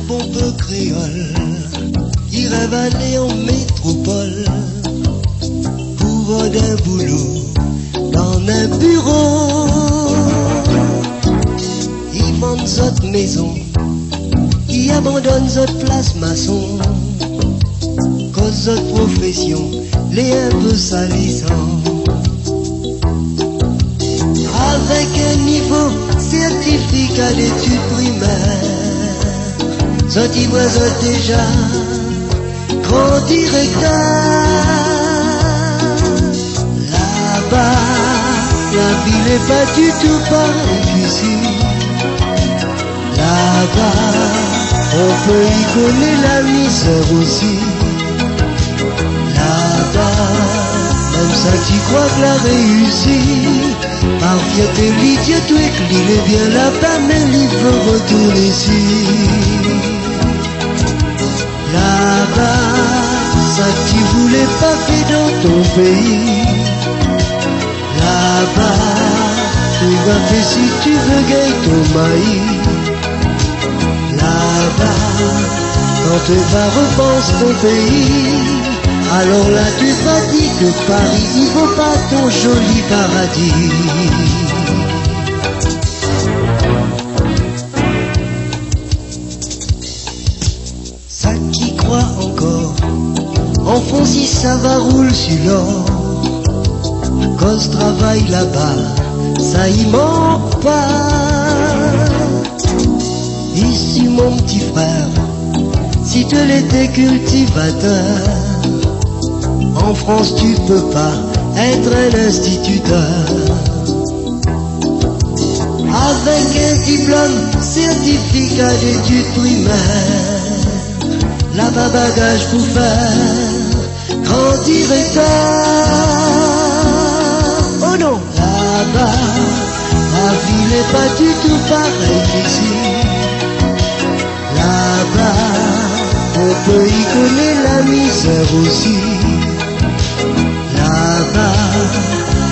bon peu créole, qui rêve aller en métropole pour d'un boulot dans un bureau. Ils vendent cette maison, ils abandonnent cette place maçon, cause cette profession les un peu salissant. Avec un niveau certificat d'études primaires, sorti voisin déjà, grand directeur. Là-bas, la vie n'est pas du tout pareille qu'ici. Là-bas, on peut y connaître la misère aussi. Là-bas, même ça qui croit que la réussit. Par fierté, l'idiot, tout est il est bien là-bas, mais il veut retourner ici. Là-bas, ça que tu voulais pas faire dans ton pays. Là-bas, tu vas faire si tu veux gagner ton maïs. Là-bas, quand tu vas repenser ton pays, alors là tu vas dire que Paris, il vaut pas ton joli paradis. Ça qui croit encore, en fond si ça va rouler sur l'or, cause travail là-bas, ça y manque pas. Ici mon petit frère, si tu l'étais cultivateur, en France tu peux pas être un instituteur. Avec un diplôme, certificat d'études primaires, là-bas bagage pour faire grand directeur. Oh non, là-bas, la vie n'est pas du tout pareille qu'ici. Là-bas, on peut y connaître la misère aussi. Là-bas,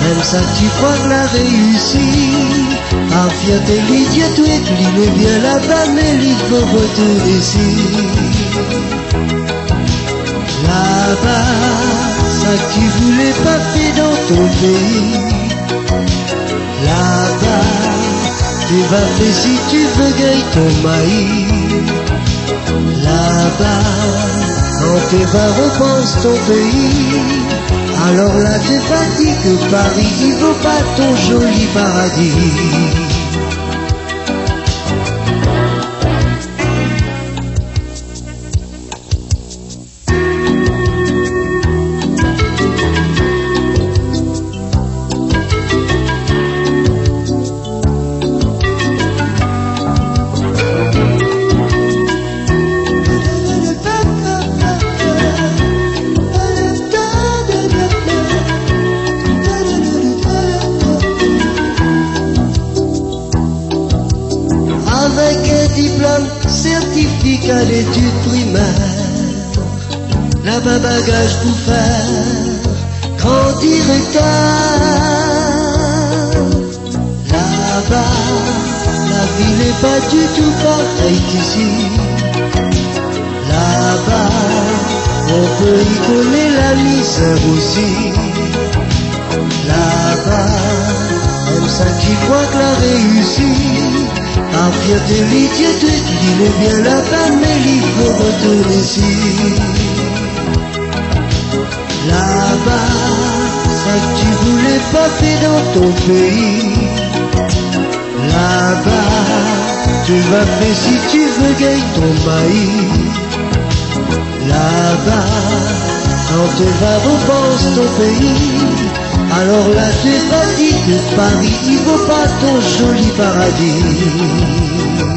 même ça tu crois que la réussit. Par fierté, l'idiot, tout est il est bien là-bas, mais il faut retourner ici. Là-bas, ça que tu voulais pas faire dans ton pays. Là-bas, tu vas faire si tu veux gagner ton maïs. Là-bas, quand tu vas repenser ton pays, alors là tu vas dire que Paris, il vaut pas ton joli paradis. Avec un diplôme, certificat d'études primaires, là-bas bagage pour faire grand directeur. Là-bas, la vie n'est pas du tout pareille qu'ici. Là-bas, on peut y connaître la misère aussi. Là-bas, même ça qui croit que la réussit. Par fierté, l'idiot, il est bien là-bas, mais il faut retourner ici. Là-bas, ça que tu voulais pas faire dans ton pays. Là-bas, tu vas faire si tu veux gagner ton maïs. Là-bas, quand tu vas repenser ton pays, alors là tu vas dire que Paris, il vaut pas ton joli paradis.